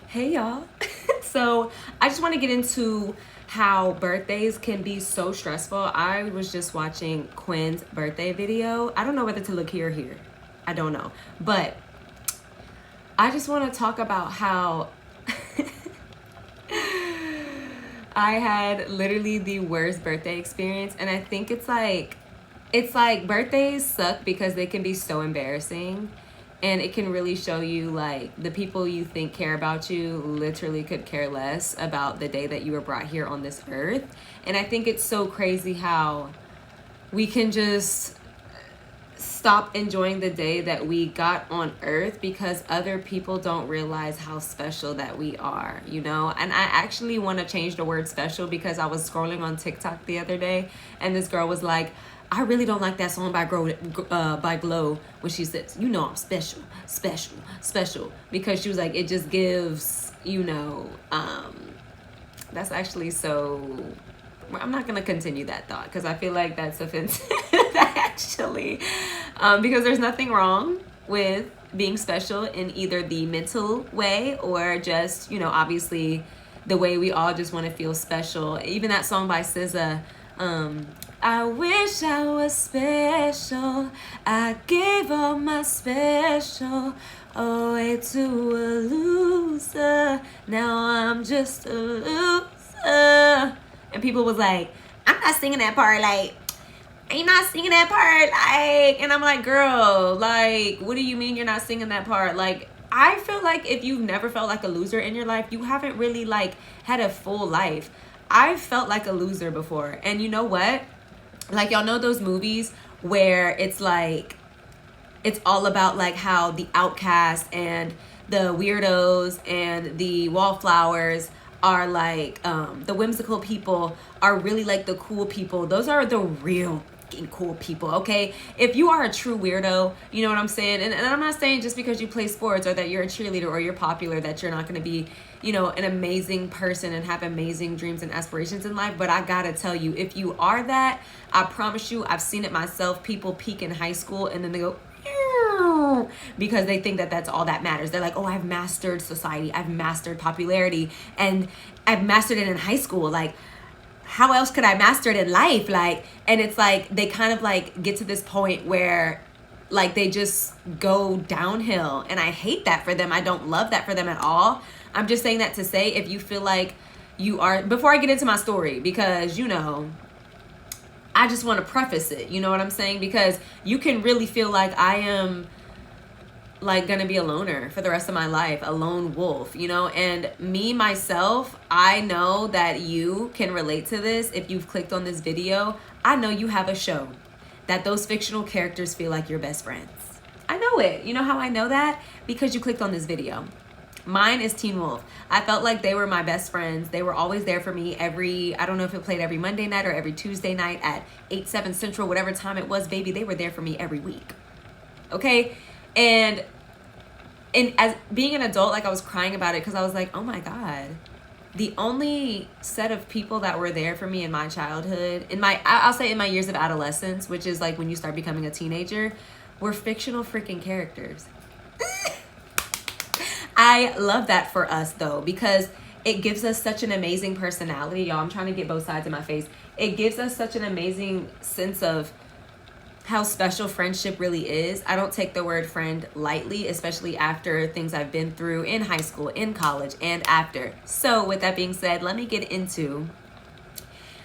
Hey y'all. So I just want to get into how birthdays can be so stressful. I was just watching Quinn's birthday video. I don't know whether to look here or here. I don't know. But I just want to talk about how I had literally the worst birthday experience. And I think it's like birthdays suck because they can be so embarrassing, and it can really show you like the people you think care about you literally could care less about the day that you were brought here on this earth. And I think it's so crazy how we can just stop enjoying the day that we got on earth because other people don't realize how special that we are, you know? And I actually want to change the word special because I was scrolling on TikTok the other day and this girl was like, I really don't like that song by Glow when she says, you know, I'm special, special, special. Because she was like, it just gives, that's actually so. I'm not going to continue that thought because I feel like that's offensive, actually. Because there's nothing wrong with being special in either the mental way or just, obviously the way we all just want to feel special. Even that song by SZA, I wish I was special. I gave all my special away to a loser. Now I'm just a loser. And people was like, I'm not singing that part. Like, I'm not singing that part. Like, and I'm like, girl, like, what do you mean you're not singing that part? Like, I feel like if you've never felt like a loser in your life, you haven't really like had a full life. I've felt like a loser before. And you know what? Like, y'all know those movies where it's like, it's all about like how the outcasts and the weirdos and the wallflowers are like, the whimsical people are really like the cool people. Those are the real cool people, okay? If you are a true weirdo, you know what I'm saying? And I'm not saying just because you play sports or that you're a cheerleader or you're popular that you're not going to be, an amazing person and have amazing dreams and aspirations in life. But I gotta tell you, if you are that, I promise you, I've seen it myself. People peak in high school and then they go, because they think that that's all that matters. They're like, oh, I've mastered society, I've mastered popularity, and I've mastered it in high school. Like, how else could I master it in life? Like, and it's like they kind of like get to this point where like they just go downhill, and I hate that for them. I don't love that for them at all. I'm just saying that to say, if you feel like you are, before I get into my story, because I just want to preface it, you know what I'm saying? Because you can really feel like I am like gonna be a loner for the rest of my life, a lone wolf, and me myself, I know that you can relate to this. If you've clicked on this video, I know you have a show that those fictional characters feel like your best friends. I know it. You know how I know that? Because you clicked on this video. Mine is Teen Wolf. I felt like they were my best friends. They were always there for me I don't know if it played every Monday night or every Tuesday night at 8, 7 Central, whatever time it was, baby, they were there for me every week. Okay? And as being an adult, like I was crying about it because I was like, oh my God, the only set of people that were there for me in my childhood, I'll say in my years of adolescence, which is like when you start becoming a teenager, were fictional freaking characters. I love that for us though, because it gives us such an amazing personality. Y'all, I'm trying to get both sides of my face. It gives us such an amazing sense of how special friendship really is. I don't take the word friend lightly, especially after things I've been through in high school, in college, and after. So with that being said, let me get into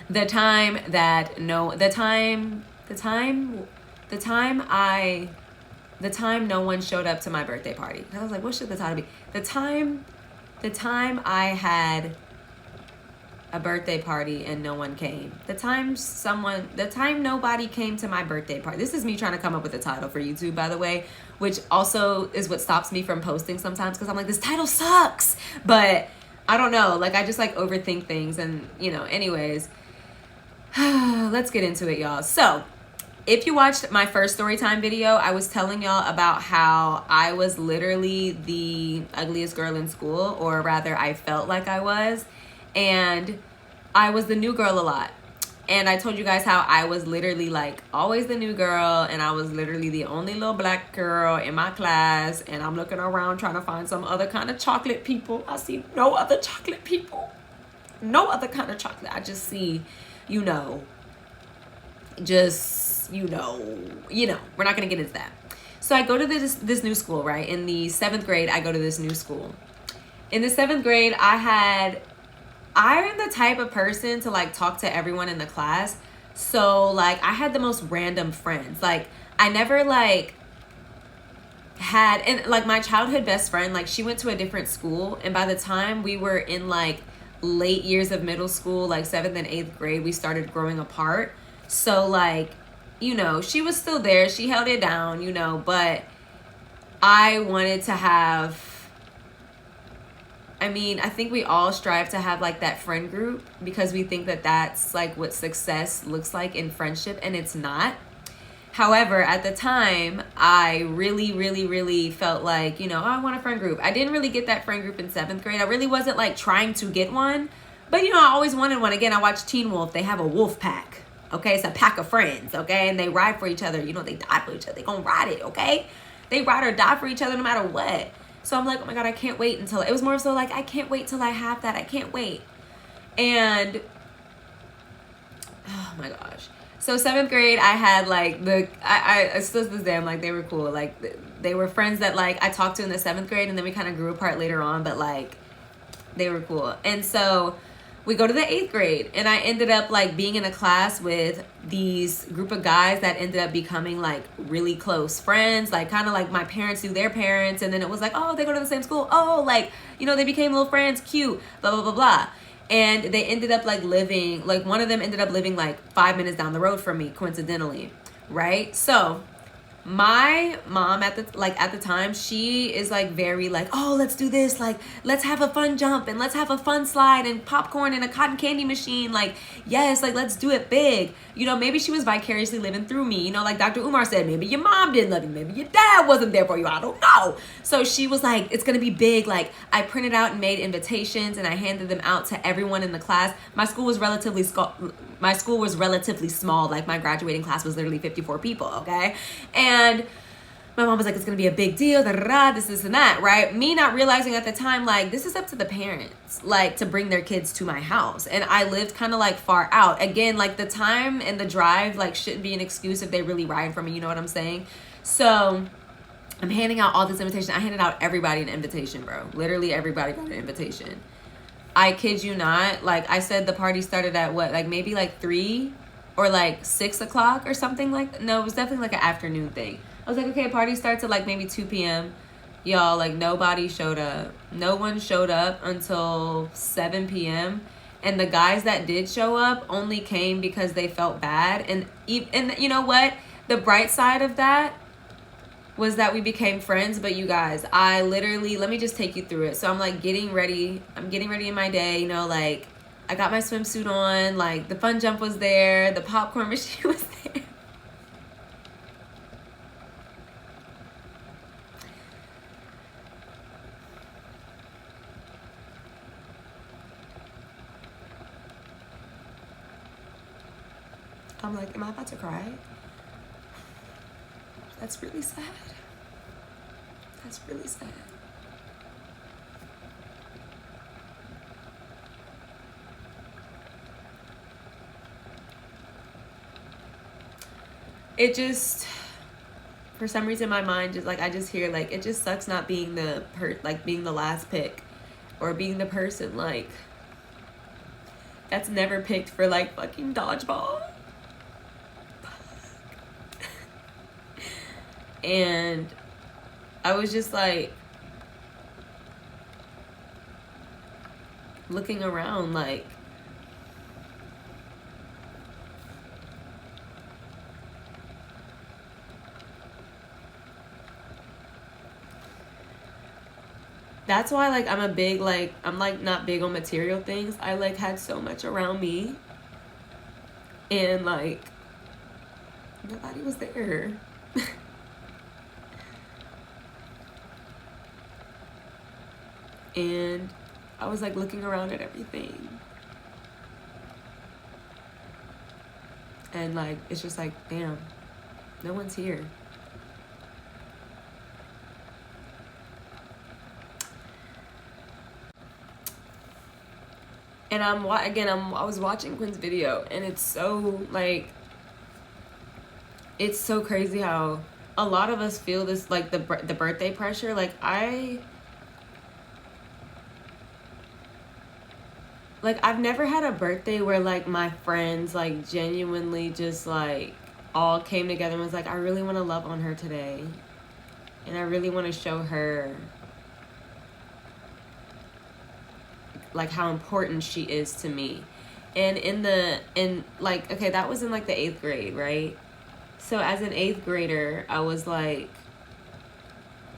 the time no one showed up to my birthday party. I was like, what should the title be? The time I had a birthday party and no one came. The time nobody came to my birthday party. This is me trying to come up with a title for YouTube, by the way, which also is what stops me from posting sometimes because I'm like, this title sucks. But I don't know, like I just like overthink things and anyways, let's get into it, y'all. So if you watched my first storytime video, I was telling y'all about how I was literally the ugliest girl in school, or rather I felt like I was. And I was the new girl a lot. And I told you guys how I was literally like always the new girl, and I was literally the only little black girl in my class, and I'm looking around trying to find some other kind of chocolate people. I see no other chocolate people. No other kind of chocolate. I just see, you know, just, you know, we're not going to get into that. So I go to this new school, right? In the 7th grade, I go to this new school. In the 7th grade, I am the type of person to like talk to everyone in the class. So like I had the most random friends. Like I never like had, and like my childhood best friend, like she went to a different school, and by the time we were in like late years of middle school, like 7th and 8th grade, we started growing apart. So like, you know, she was still there, she held it down, you know, but I wanted to have, I mean, I think we all strive to have like that friend group because we think that that's like what success looks like in friendship, and it's not. However, at the time, I really, really, really felt like, you know, oh, I want a friend group. I didn't really get that friend group in 7th grade. I really wasn't like trying to get one, but you know, I always wanted one. Again, I watched Teen Wolf. They have a wolf pack. Okay, it's a pack of friends. Okay, and they ride for each other. You know, they die for each other. They gonna ride it. Okay, they ride or die for each other no matter what. So I'm like, oh my God, I can't wait until, it was more so like, I can't wait till I have that. I can't wait. And, oh my gosh. So 7th grade, I had like I still to this day, I'm like, they were cool. Like they were friends that like I talked to in the 7th grade, and then we kind of grew apart later on, but like they were cool. And so we go to the 8th grade, and I ended up like being in a class with these group of guys that ended up becoming like really close friends, like kind of like my parents knew their parents, and then it was like, oh, they go to the same school, oh, like, you know, they became little friends, cute, blah blah blah blah. And they ended up like living, like one of them ended up living like 5 minutes down the road from me, coincidentally, right? So my mom at the time, she is like very like, oh, let's do this, like let's have a fun jump and let's have a fun slide and popcorn and a cotton candy machine, like yes, like let's do it big. You know, maybe she was vicariously living through me, you know, like Dr. Umar said, maybe your mom didn't love you, maybe your dad wasn't there for you, I don't know. So she was like, it's gonna be big. Like I printed out and made invitations, and I handed them out to everyone in the class. My school was relatively small. Like my graduating class was literally 54 people, okay? And my mom was like, it's gonna be a big deal, this and that, right? Me not realizing at the time, like, this is up to the parents, like, to bring their kids to my house. And I lived kind of like far out. Again, like the time and the drive, like, shouldn't be an excuse if they really ride for me, you know what I'm saying? So I'm handing out all this invitation. I handed out everybody an invitation, bro. Literally everybody got an invitation. I kid you not. Like I said, the party started at what? Like maybe like 3 or like 6 o'clock or something like that. No, it was definitely like an afternoon thing. I was like, okay, party starts at like maybe 2 p.m. Y'all, like nobody showed up. No one showed up until 7 p.m. And the guys that did show up only came because they felt bad. And you know what? The bright side of that was that we became friends. But you guys, I literally, let me just take you through it. So I'm like getting ready. I'm getting ready in my day, you know, like I got my swimsuit on, like the fun jump was there, the popcorn machine was there. I'm like, am I about to cry? That's really sad. That's really sad. It just, for some reason, my mind just like, I just hear like, it just sucks not being being the last pick, or being the person like that's never picked for like fucking dodgeball. And I was just like looking around like, that's why like I'm like not big on material things. I like had so much around me, and like nobody was there. And I was like looking around at everything, And like, it's just like, damn, no one's here. And I was watching Quinn's video, and it's so like, it's so crazy how a lot of us feel this, like the birthday pressure. Like I've never had a birthday where like my friends like genuinely just like all came together and was like, I really want to love on her today, and I really want to show her like how important she is to me. And in like, okay, that was in like the 8th grade, right? So as an 8th grader, I was like,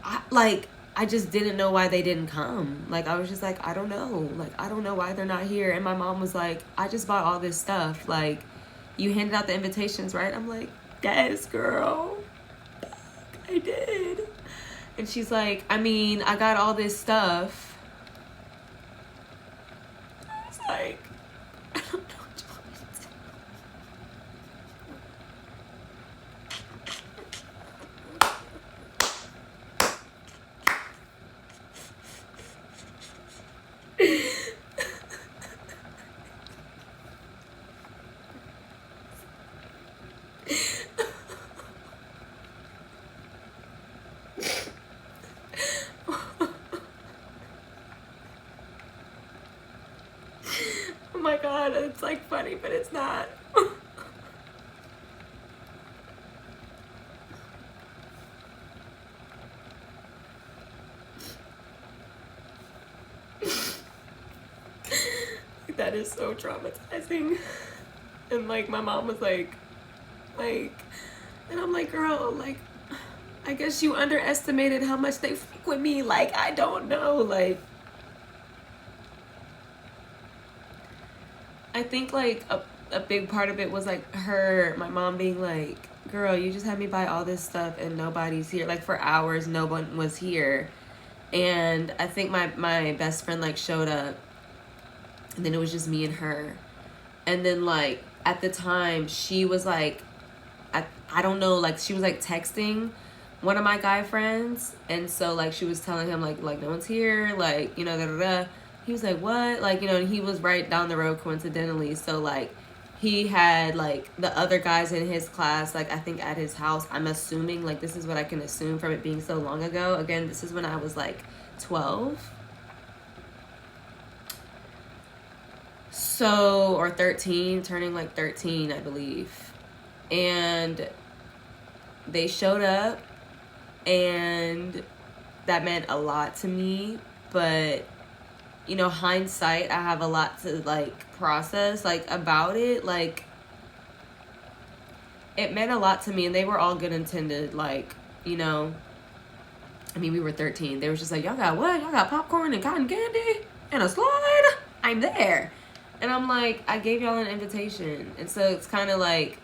I just didn't know why they didn't come. Like, I was just like, I don't know. Like, I don't know why they're not here. And my mom was like, I just bought all this stuff. Like, you handed out the invitations, right? I'm like, yes, girl. I did. And she's like, I mean, I got all this stuff. I was like, I don't know what you want me to do. Oh my God, it's like funny, but it's not. That is so traumatizing. And like, my mom was like, and I'm like, girl, like, I guess you underestimated how much they fuck with me. Like, I don't know. Like, I think like a big part of it was like my mom being like, girl, you just had me buy all this stuff and nobody's here. Like, for hours, no one was here. And I think my best friend like showed up, and then it was just me and her. And then like, at the time, she was like, I don't know, like she was like texting one of my guy friends, and so like she was telling him like no one's here, like, you know, da da da. He was like, what? Like, you know, and he was right down the road coincidentally. So like, he had like the other guys in his class, like I think at his house. I'm assuming, like, this is what I can assume from it being so long ago. Again, this is when I was like 12. So, or 13, turning like 13, I believe. And they showed up, and that meant a lot to me. But, you know, hindsight, I have a lot to like process like about it. Like, it meant a lot to me, and they were all good intended. Like, you know, I mean, we were 13. They were just like, y'all got what? Y'all got popcorn and cotton candy and a slide? I'm there. And I'm like, I gave y'all an invitation. And so it's kind of like,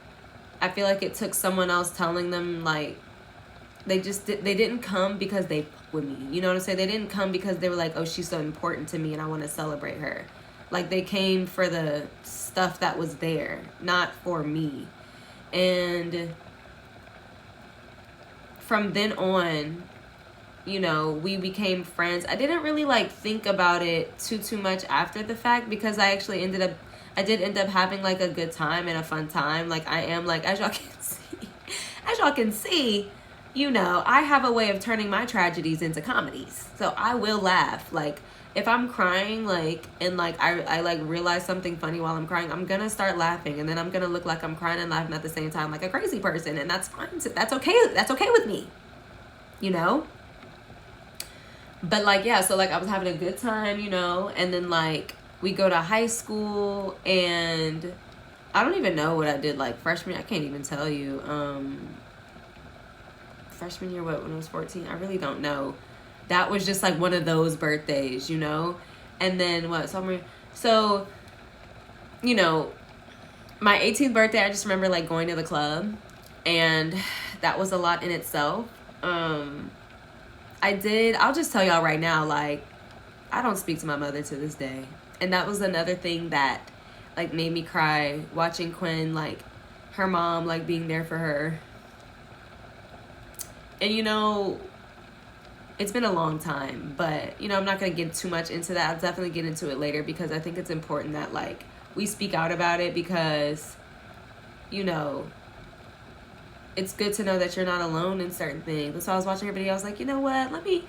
I feel like it took someone else telling them, like, they didn't come because they fuck with me. You know what I'm saying? They didn't come because they were like, oh, she's so important to me and I want to celebrate her. Like, they came for the stuff that was there, not for me. And from then on, you know, we became friends. I didn't really like think about it too much after the fact, because I actually I did end up having like a good time and a fun time. Like, I am like, as y'all can see, you know, I have a way of turning my tragedies into comedies. So I will laugh. Like, if I'm crying, like, and like I like realize something funny while I'm crying, I'm gonna start laughing, and then I'm gonna look like I'm crying and laughing at the same time like a crazy person, and that's fine. That's okay. That's okay with me, you know. But like, yeah, so like I was having a good time, you know, and then like we go to high school, and I don't even know what I did like freshman. I can't even tell you. Freshman year, what, when I was 14? I really don't know. That was just like one of those birthdays, you know. And then what, summer? So, you know, my 18th birthday, I just remember like going to the club, and that was a lot in itself. I'll just tell y'all right now, like, I don't speak to my mother to this day. And that was another thing that like made me cry, watching Quinn, like, her mom, like being there for her. And you know, it's been a long time, but you know, I'm not going to get too much into that. I'll definitely get into it later because I think it's important that like we speak out about it, because you know, it's good to know that you're not alone in certain things. So I was watching her video, I was like, you know what, let me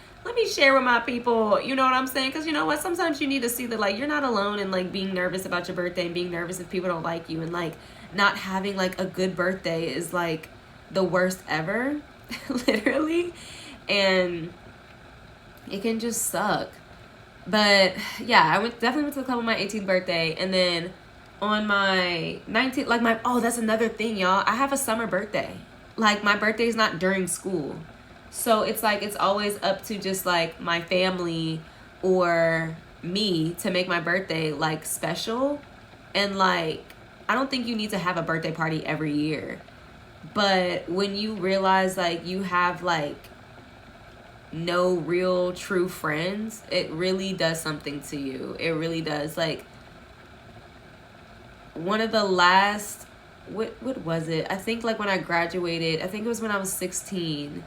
share with my people, you know what I'm saying? Because you know what, sometimes you need to see that like you're not alone in like being nervous about your birthday and being nervous if people don't like you, and like not having like a good birthday is like the worst ever. Literally. And it can just suck. But yeah, I definitely went to the club on my 18th birthday, and then on my 19th, like that's another thing, y'all, I have a summer birthday. Like my birthday is not during school, so it's like it's always up to just like my family or me to make my birthday like special. And like I don't think you need to have a birthday party every year, but when you realize like you have like no real true friends, it really does something to you. It really does. Like one of the last, what was it? I think like when I graduated, I think it was when I was 16.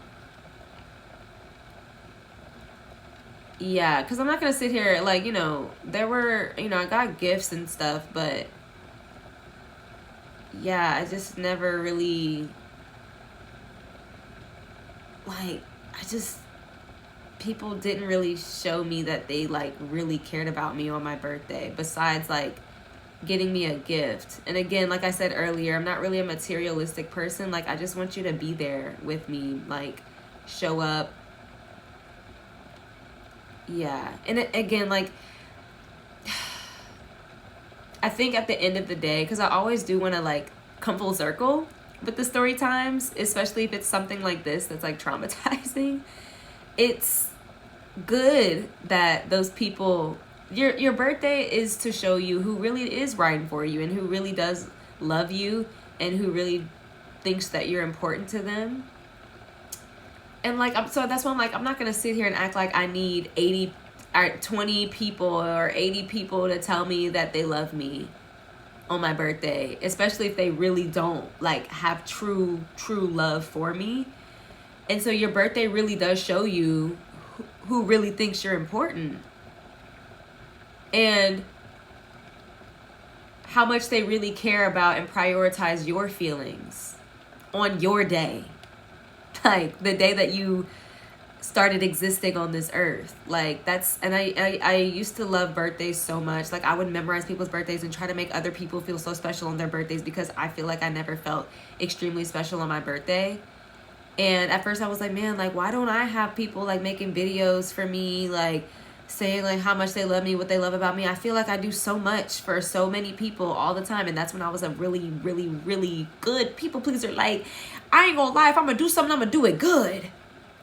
Yeah, because I'm not going to sit here, like, you know, there were, you know, I got gifts and stuff, but yeah, I just never really, like, people didn't really show me that they, like, really cared about me on my birthday, besides, like, getting me a gift. And again, like I said earlier, I'm not really a materialistic person. Like, I just want you to be there with me, like, show up. Yeah. And again, like, I think at the end of the day, because I always do want to like come full circle with the story times, especially if it's something like this that's like traumatizing. It's good that those people, your birthday is to show you who really is riding for you and who really does love you and who really thinks that you're important to them. And like, so that's why I'm like, I'm not gonna sit here and act like I need 20 people or 80 people to tell me that they love me on my birthday, especially if they really don't like have true love for me. And so your birthday really does show you who really thinks you're important and how much they really care about and prioritize your feelings on your day. Like the day that you started existing on this earth. Like that's, and I used to love birthdays so much. Like I would memorize people's birthdays and try to make other people feel so special on their birthdays, because I feel like I never felt extremely special on my birthday. And at first I was like, man, like why don't I have people like making videos for me, like saying like how much they love me, what they love about me. I feel like I do so much for so many people all the time. And that's when I was a really, really, really good people pleaser. Like I ain't gonna lie, if I'm gonna do something, I'm gonna do it good.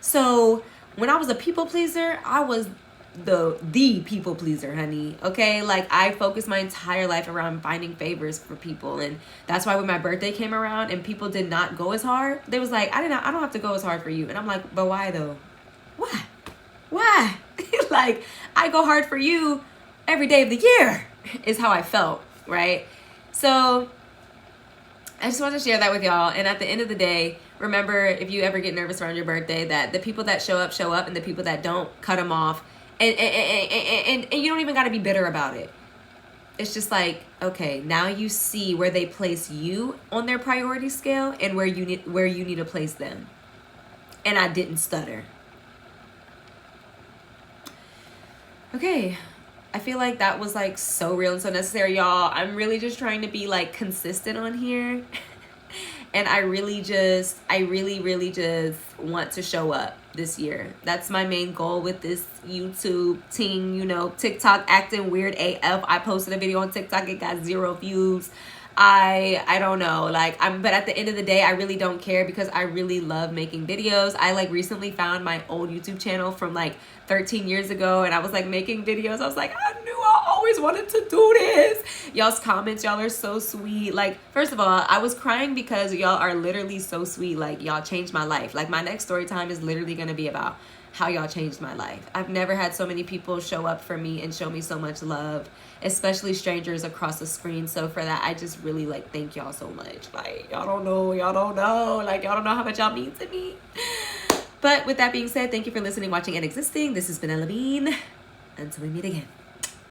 So when I was a people pleaser, I was the people pleaser, honey. Okay, like I focused my entire life around finding favors for people, and that's why when my birthday came around and people did not go as hard, they was like, I don't have to go as hard for you. And I'm like, but why though? Why? Like I go hard for you every day of the year is how I felt, right? So I just want to share that with y'all. And at the end of the day, remember, if you ever get nervous around your birthday, that the people that show up, and the people that don't, cut them off. And you don't even got to be bitter about it. It's just like, okay, now you see where they place you on their priority scale and where you need to place them. And I didn't stutter. Okay. I feel like that was like so real and so necessary, y'all. I'm really just trying to be like consistent on here. And I really just want to show up this year. That's my main goal with this YouTube thing, you know, TikTok acting weird AF. I posted a video on TikTok, it got 0 views. I don't know, like but at the end of the day, I really don't care, because I really love making videos. I like recently found my old YouTube channel from like 13 years ago, and I was like making videos. I was like, I knew I always wanted to do this. Y'all's comments, y'all are so sweet. Like, first of all, I was crying because y'all are literally so sweet. Like, y'all changed my life. Like, my next story time is literally gonna be about how y'all changed my life. I've never had so many people show up for me and show me so much love, especially strangers across the screen. So for that, I just really like thank y'all so much. Like, y'all don't know, like y'all don't know how much y'all mean to me. But with that being said, thank you for listening, watching, and existing. This has been Ella Bean. Until we meet again.